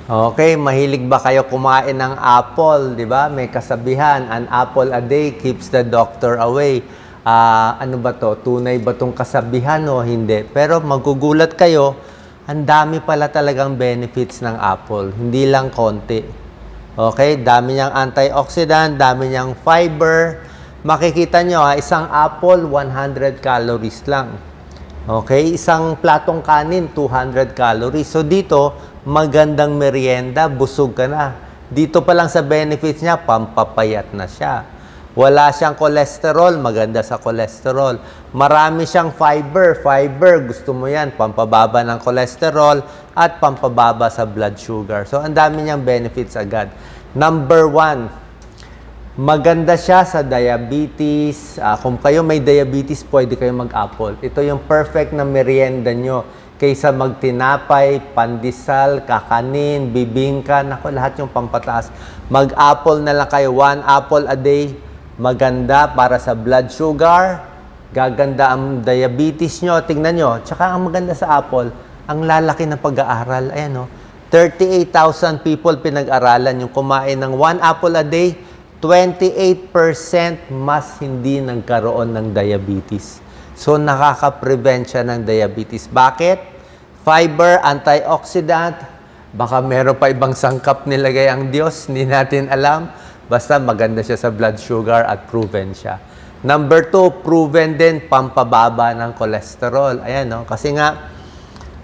Okay, mahilig ba kayo kumain ng apple, 'di ba? May kasabihan, an apple a day keeps the doctor away. Ano ba 'to? Tunay ba 'tong kasabihan o hindi? Pero magugulat kayo, ang dami pala talagang benefits ng apple, hindi lang konti. Okay, dami niyang antioxidant, dami niyang fiber. Makikita nyo isang apple 100 calories lang. Okay, isang platong kanin 200 calories. So dito, magandang merienda, busog ka na. Dito pa lang sa benefits niya, pampapayat na siya. Wala siyang cholesterol, maganda sa cholesterol. Marami siyang fiber. Fiber, gusto mo yan, pampababa ng cholesterol at pampababa sa blood sugar. So, ang dami niyang benefits agad. Number 1, maganda siya sa diabetes. Kung kayo may diabetes, pwede kayo mag-apple. Ito yung perfect na merienda nyo. Kaysa magtinapay, pandesal, kakanin, bibingka, naku, lahat yung pampataas. Mag-apple na lang kayo, 1 apple a day. Maganda para sa blood sugar. Gaganda ang diabetes nyo. Tingnan nyo. Tsaka ang maganda sa apple, ang lalaki ng pag-aaral. Ayan o. 38,000 people pinag-aralan yung kumain ng 1 apple a day. 28% mas hindi nagkaroon ng diabetes. So, nakaka-prevent siya ng diabetes. Bakit? Fiber, antioxidant, baka meron pa ibang sangkap nilagay ang Diyos, hindi natin alam. Basta maganda siya sa blood sugar at proven siya. Number 2, proven din pampababa ng cholesterol. Ayan, no? Kasi nga,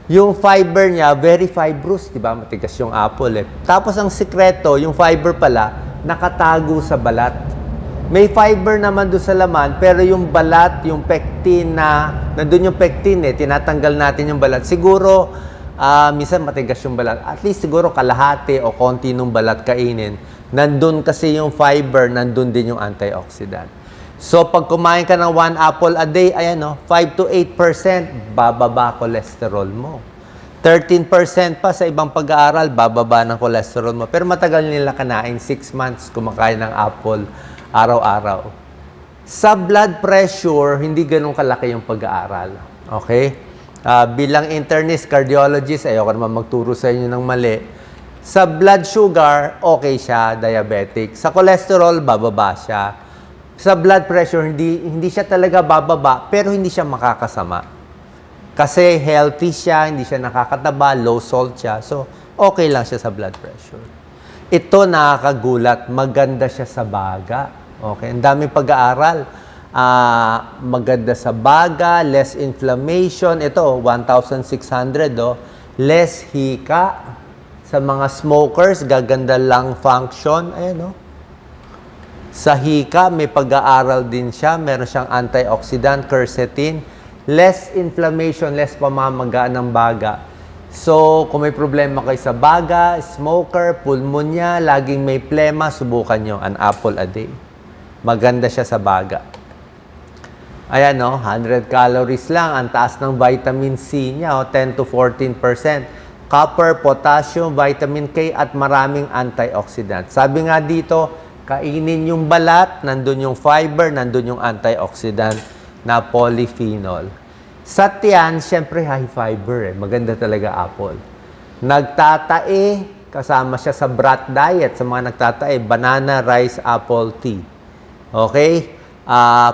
yung fiber niya, very fibrous, di ba? Matigas yung apple, eh. Tapos ang sikreto, yung fiber pala, nakatago sa balat. May fiber naman doon sa laman, pero yung balat, yung pectin na, nandun yung pectin eh, tinatanggal natin yung balat. Siguro, minsan matigas yung balat. At least siguro kalahati o konti nung balat kainin. Nandun kasi yung fiber, nandun din yung antioxidant. So, pag kumain ka ng 1 apple a day, ayan no, 5 to 8% bababa cholesterol mo. 13% pa sa ibang pag-aaral, bababa ng cholesterol mo. Pero matagal nila kanain, 6 months kumakain ng apple araw-araw. Sa blood pressure, hindi ganun kalaki yung pag-aaral. Okay? Bilang internist, cardiologist, ayoko naman magturo sa inyo ng mali. Sa blood sugar, okay siya, diabetic. Sa cholesterol, bababa siya. Sa blood pressure, hindi siya talaga bababa, pero hindi siya makakasama. Kasi healthy siya, hindi siya nakakataba, low salt siya. So, okay lang siya sa blood pressure. Ito nakakagulat, maganda siya sa baga. Okay, ang daming pag-aaral. Maganda sa baga, less inflammation. Ito, 1,600. Less hika. Sa mga smokers, gaganda lung function. Ayan, Sa hika, may pag-aaral din siya. Meron siyang antioxidant, quercetin. Less inflammation, less pamamagaan ng baga. So, kung may problema kayo sa baga, smoker, pulmonya, laging may plema, subukan nyo an apple a day. Maganda siya sa baga. Ayan, 100 calories lang. Ang taas ng vitamin C niya, 10 to 14%. Copper, potassium, vitamin K, at maraming antioxidant. Sabi nga dito, kainin yung balat, nandun yung fiber, nandun yung antioxidant na polyphenol. Sa tiyan, syempre high fiber. Maganda talaga apple. Nagtatae, kasama siya sa brat diet. Sa mga nagtatae, banana, rice, apple, tea. Okay?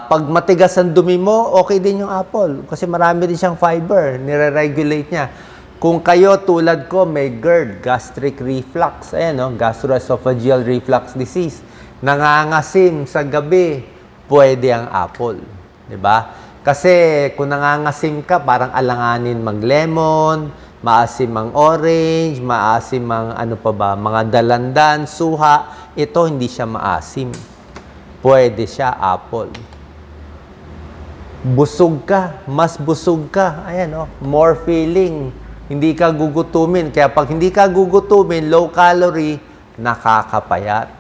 Pag matigas ang dumi mo, okay din yung apple. Kasi marami din siyang fiber. Nire-regulate niya. Kung kayo, tulad ko, may GERD, gastric reflux. Ayan, gastroesophageal reflux disease. Nangangasim sa gabi, pwede ang apple. Diba? Kasi kung nangangasim ka, parang alanganin mag-lemon, maasim ang orange, maasim ang mga dalandan, suha. Ito, hindi siya maasim. Pwede siya apple. Busog ka, mas busog ka. Ayan, more feeling. Hindi ka gugutumin. Kaya pag hindi ka gugutumin, low calorie, nakakapayat.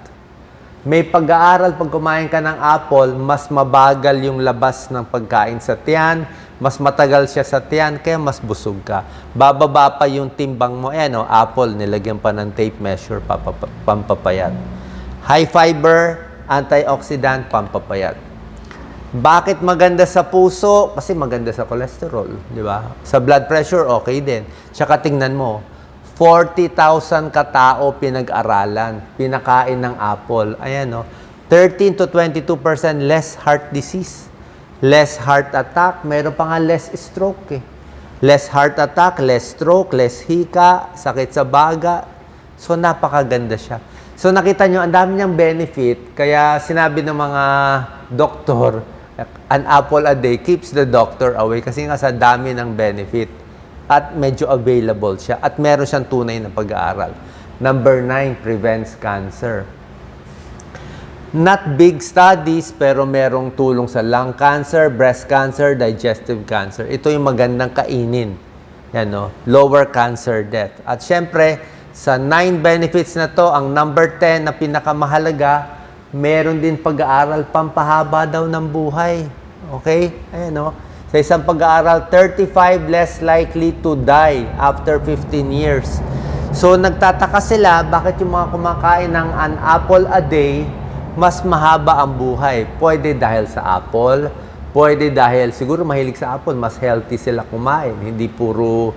May pag-aaral pag kumain ka ng apple, mas mabagal yung labas ng pagkain sa tiyan, mas matagal siya sa tiyan, kaya mas busog ka. Bababa pa yung timbang mo. Ayan, apple, nilagyan pa ng tape measure, pampapayat. High fiber, antioxidant, pampapayat. Bakit maganda sa puso? Kasi maganda sa cholesterol, di ba? Sa blood pressure, okay din. Tsaka tingnan mo, 40,000 katao pinag-aralan, pinakain ng apple. Ayan, no? 13 to 22% less heart disease, less heart attack, meron pa nga less stroke eh. Less heart attack, less stroke, less hika, sakit sa baga. So, napakaganda siya. So, nakita nyo, ang dami niyang benefit. Kaya sinabi ng mga doktor, an apple a day keeps the doctor away kasi nga sa dami ng benefit. At medyo available siya. At meron siyang tunay na pag-aaral. Number 9, prevents cancer. Not big studies, pero merong tulong sa lung cancer, breast cancer, digestive cancer. Ito yung magandang kainin. Yan, no? Lower cancer death. At syempre, sa 9 benefits na to, ang number 10 na pinakamahalaga, meron din pag-aaral pampahaba daw ng buhay. Okay? Ayan, no? Sa isang pag-aaral, 35 less likely to die after 15 years. So, nagtataka sila, bakit yung mga kumakain ng an apple a day, mas mahaba ang buhay. Pwede dahil sa apple, pwede dahil siguro mahilig sa apple, mas healthy sila kumain. Hindi puro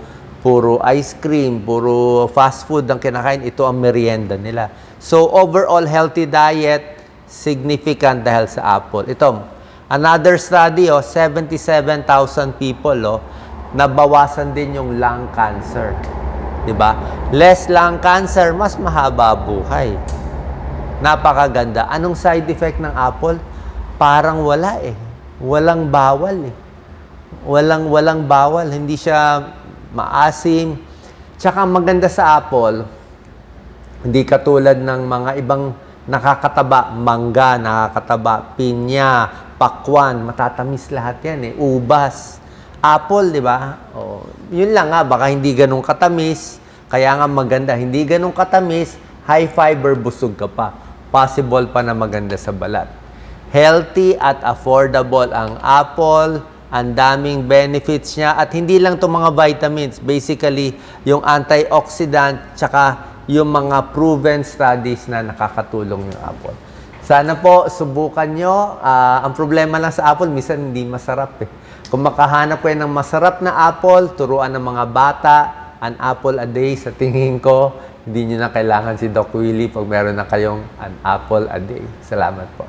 ice cream, puro fast food ang kinakain. Ito ang merienda nila. So, overall healthy diet, significant dahil sa apple. Ito, another study, 77,000 people, nabawasan din yung lung cancer. Diba? Less lung cancer, mas mahaba buhay. Napakaganda. Anong side effect ng apple? Parang wala eh. Walang bawal eh. Walang bawal. Hindi siya maasim. Tsaka maganda sa apple, hindi katulad ng mga ibang nakakataba, mangga, nakakataba, pinya, pakwan, matatamis lahat yan eh. Ubas. Apple, di ba? Oh, yun lang nga, baka hindi ganun katamis. Kaya nga maganda, hindi ganun katamis, high fiber, busog ka pa. Possible pa na maganda sa balat. Healthy at affordable ang apple. Ang daming benefits niya. At hindi lang itong mga vitamins. Basically, yung antioxidant, tsaka yung mga proven studies na nakakatulong yung apple. Sana po, subukan nyo. Ang problema lang sa apple, minsan hindi masarap eh. Kung makahanap kayo ng masarap na apple, turuan ng mga bata, an apple a day, sa tingin ko, hindi nyo na kailangan si Doc Willie pag meron na kayong an apple a day. Salamat po.